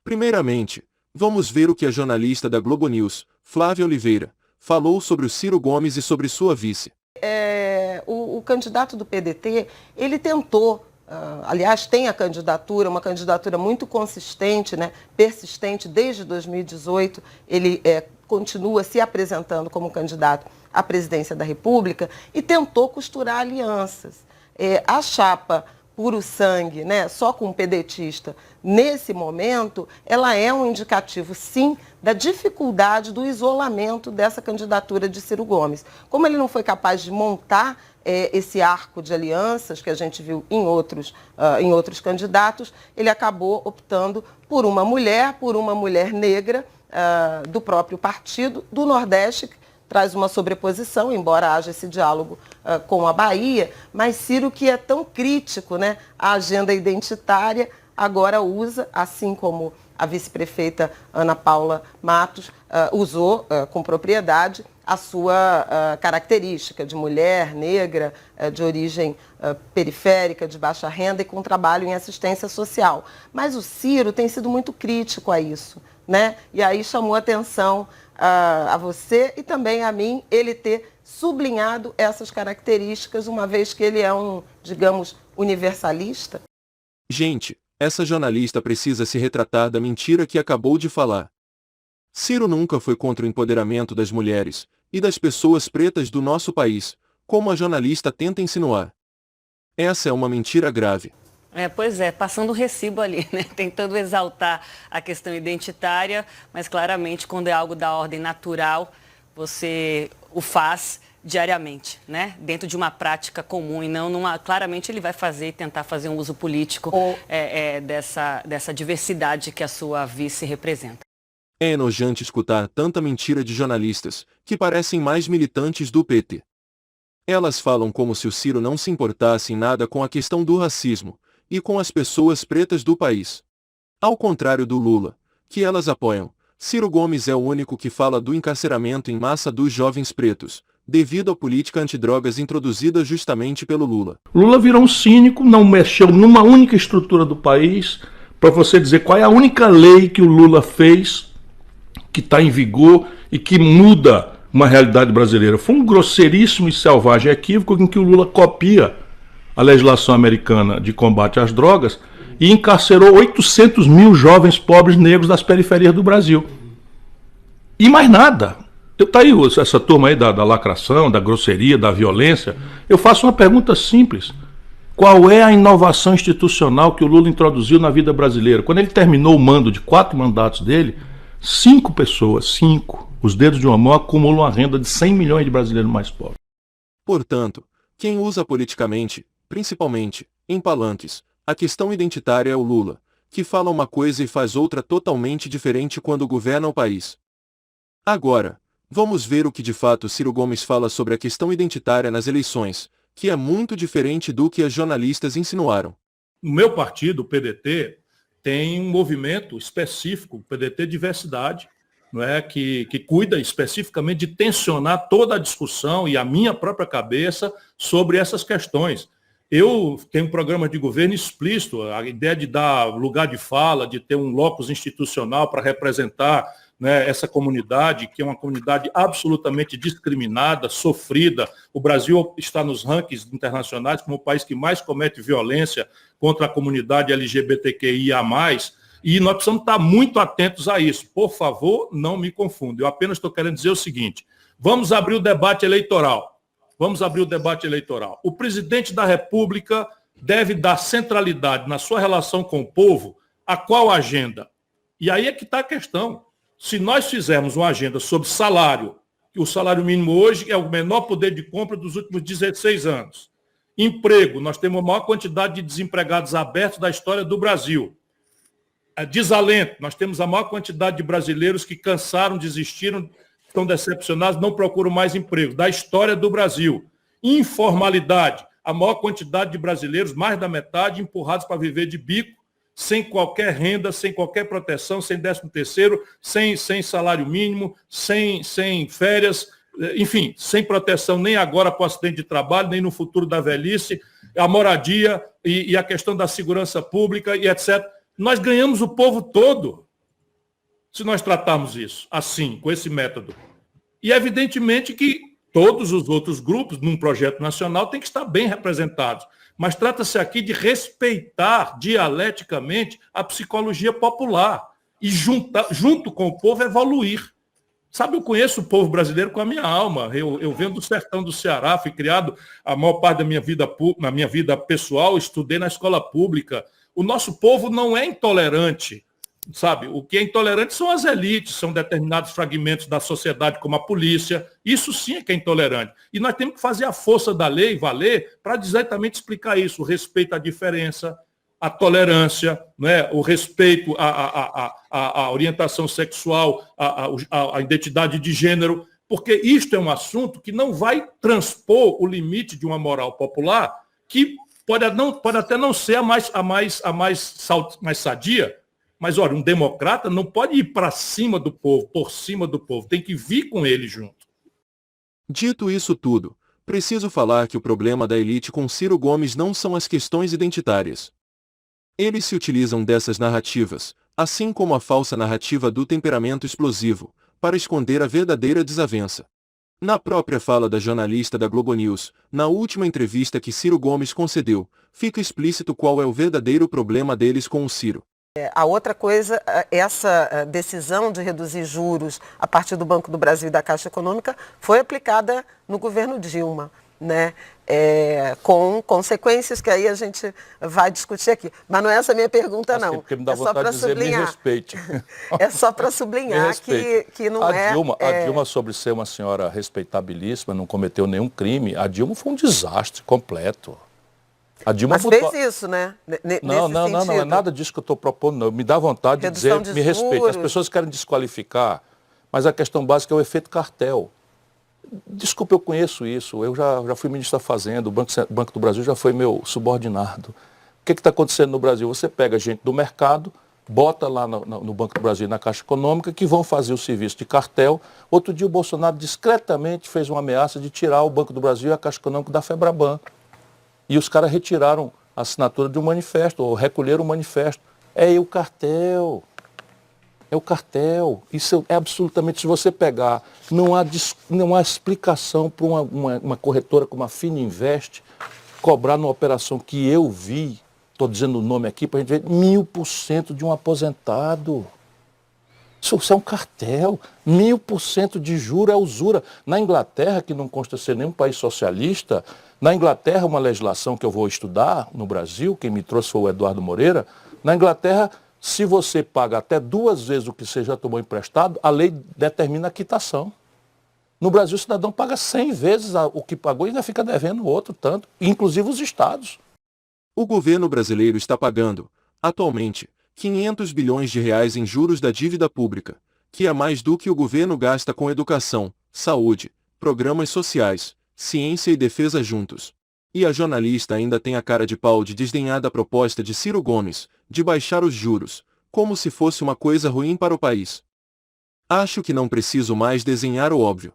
Primeiramente, vamos ver o que a jornalista da Globo News, Flávia Oliveira, falou sobre o Ciro Gomes e sobre sua vice. O candidato do PDT, ele tentou, aliás, tem a candidatura, uma candidatura muito consistente, né, persistente desde 2018, ele continua se apresentando como candidato à presidência da República e tentou costurar alianças. A chapa puro sangue, né, só com um pedetista, nesse momento, ela é um indicativo, sim, da dificuldade do isolamento dessa candidatura de Ciro Gomes. Como ele não foi capaz de montar esse arco de alianças que a gente viu em outros candidatos, ele acabou optando por uma mulher negra do próprio partido, do Nordeste, traz uma sobreposição, embora haja esse diálogo com a Bahia, mas Ciro, que é tão crítico, né, à agenda identitária, agora usa, assim como a vice-prefeita Ana Paula Matos usou com propriedade, a sua característica de mulher negra, de origem periférica, de baixa renda e com trabalho em assistência social. Mas o Ciro tem sido muito crítico a isso, né? E aí chamou atenção a você e também a mim, ele ter sublinhado essas características, uma vez que ele é um, digamos, universalista. Gente, essa jornalista precisa se retratar da mentira que acabou de falar. Ciro nunca foi contra o empoderamento das mulheres e das pessoas pretas do nosso país, como a jornalista tenta insinuar. Essa é uma mentira grave. Pois é, passando o recibo ali, né? Tentando exaltar a questão identitária, mas claramente quando é algo da ordem natural, você o faz diariamente, né? Dentro de uma prática comum e não numa... Claramente ele vai tentar fazer um uso político dessa diversidade que a sua vice representa. É enojante escutar tanta mentira de jornalistas, que parecem mais militantes do PT. Elas falam como se o Ciro não se importasse em nada com a questão do racismo e com as pessoas pretas do país. Ao contrário do Lula, que elas apoiam, Ciro Gomes é o único que fala do encarceramento em massa dos jovens pretos, devido à política antidrogas introduzida justamente pelo Lula. Lula virou um cínico, não mexeu numa única estrutura do país, para você dizer qual é a única lei que o Lula fez, que está em vigor e que muda uma realidade brasileira. Foi um grosseiríssimo e selvagem equívoco em que o Lula copia a legislação americana de combate às drogas e encarcerou 800 mil jovens pobres negros das periferias do Brasil. E mais nada. Está aí essa turma aí da lacração, da grosseria, da violência. Eu faço uma pergunta simples. Qual é a inovação institucional que o Lula introduziu na vida brasileira? Quando ele terminou o mando de 4 mandatos dele, 5 pessoas, os dedos de uma mão acumulam a renda de 100 milhões de brasileiros mais pobres. Portanto, quem usa politicamente, principalmente, em palanques, a questão identitária é o Lula, que fala uma coisa e faz outra totalmente diferente quando governa o país. Agora, vamos ver o que de fato Ciro Gomes fala sobre a questão identitária nas eleições, que é muito diferente do que as jornalistas insinuaram. No meu partido, o PDT, tem um movimento específico, o PDT Diversidade, não é, que cuida especificamente de tensionar toda a discussão e a minha própria cabeça sobre essas questões. Eu tenho um programa de governo explícito, a ideia de dar lugar de fala, de ter um locus institucional para representar, né, essa comunidade, que é uma comunidade absolutamente discriminada, sofrida. O Brasil está nos rankings internacionais como o país que mais comete violência contra a comunidade LGBTQIA+, e nós precisamos estar muito atentos a isso. Por favor, não me confunda. Eu apenas estou querendo dizer o seguinte: vamos abrir o debate eleitoral. O presidente da República deve dar centralidade na sua relação com o povo a qual agenda? E aí é que está a questão. Se nós fizermos uma agenda sobre salário, que o salário mínimo hoje é o menor poder de compra dos últimos 16 anos. Emprego, nós temos a maior quantidade de desempregados abertos da história do Brasil. Desalento, nós temos a maior quantidade de brasileiros que cansaram, desistiram, estão decepcionados, não procuram mais emprego, da história do Brasil. Informalidade, a maior quantidade de brasileiros, mais da metade, empurrados para viver de bico, sem qualquer renda, sem qualquer proteção, sem 13º, sem salário mínimo, sem férias, enfim, sem proteção nem agora para o acidente de trabalho, nem no futuro da velhice, a moradia e a questão da segurança pública e etc. Nós ganhamos o povo todo. se nós tratarmos isso assim, com esse método. E evidentemente que todos os outros grupos, num projeto nacional, têm que estar bem representados. Mas trata-se aqui de respeitar dialeticamente a psicologia popular e, junto com o povo, evoluir. Sabe, eu conheço o povo brasileiro com a minha alma. Eu venho do sertão do Ceará, fui criado a maior parte da minha vida, na minha vida pessoal, estudei na escola pública. O nosso povo não é intolerante, sabe? O que é intolerante são as elites, são determinados fragmentos da sociedade, como a polícia. Isso sim é que é intolerante. E nós temos que fazer a força da lei valer para exatamente explicar isso, o respeito à diferença, a tolerância, né, o respeito à orientação sexual, à identidade de gênero, porque isto é um assunto que não vai transpor o limite de uma moral popular, que pode até não ser a mais sadia, mas, olha, um democrata não pode ir para cima do povo, por cima do povo, tem que vir com ele junto. Dito isso tudo, preciso falar que o problema da elite com Ciro Gomes não são as questões identitárias. Eles se utilizam dessas narrativas, assim como a falsa narrativa do temperamento explosivo, para esconder a verdadeira desavença. Na própria fala da jornalista da Globo News, na última entrevista que Ciro Gomes concedeu, fica explícito qual é o verdadeiro problema deles com o Ciro. A outra coisa, essa decisão de reduzir juros a partir do Banco do Brasil e da Caixa Econômica foi aplicada no governo Dilma, né? Com consequências que aí a gente vai discutir aqui. Mas não é essa a minha pergunta, não. Porque me dá é só vontade para de dizer, sublinhar. me respeite. É só para sublinhar que não é... A Dilma, sobre ser uma senhora respeitabilíssima, não cometeu nenhum crime, a Dilma foi um desastre completo. A Dilma Mas fez isso, né? Não é nada disso que eu estou propondo, não. Me dá vontade de dizer, me respeite. As pessoas querem desqualificar, mas a questão básica é o efeito cartel. Desculpa, eu conheço isso, eu já fui ministro da Fazenda, o Banco do Brasil já foi meu subordinado. O que está acontecendo no Brasil? Você pega gente do mercado, bota lá no Banco do Brasil e na Caixa Econômica, que vão fazer o serviço de cartel. Outro dia o Bolsonaro discretamente fez uma ameaça de tirar o Banco do Brasil e a Caixa Econômica da FEBRABAN. E os caras retiraram a assinatura de um manifesto, ou recolheram o manifesto. É o cartel. É o cartel. Isso é absolutamente, se você pegar, não há explicação para uma corretora como a Fininvest cobrar numa operação que eu vi, estou dizendo o nome aqui para a gente ver, 1000% de um aposentado. Isso é um cartel. 1000% de juro é usura. Na Inglaterra, que não consta ser nenhum país socialista, na Inglaterra, uma legislação que eu vou estudar no Brasil, quem me trouxe foi o Eduardo Moreira, na Inglaterra, se você paga até 2 vezes o que você já tomou emprestado, a lei determina a quitação. No Brasil, o cidadão paga 100 vezes o que pagou e ainda fica devendo outro tanto, inclusive os estados. O governo brasileiro está pagando, atualmente, 500 bilhões de reais em juros da dívida pública, que é mais do que o governo gasta com educação, saúde, programas sociais, ciência e defesa juntos. E a jornalista ainda tem a cara de pau de desdenhar da proposta de Ciro Gomes, de baixar os juros, como se fosse uma coisa ruim para o país. Acho que não preciso mais desenhar o óbvio.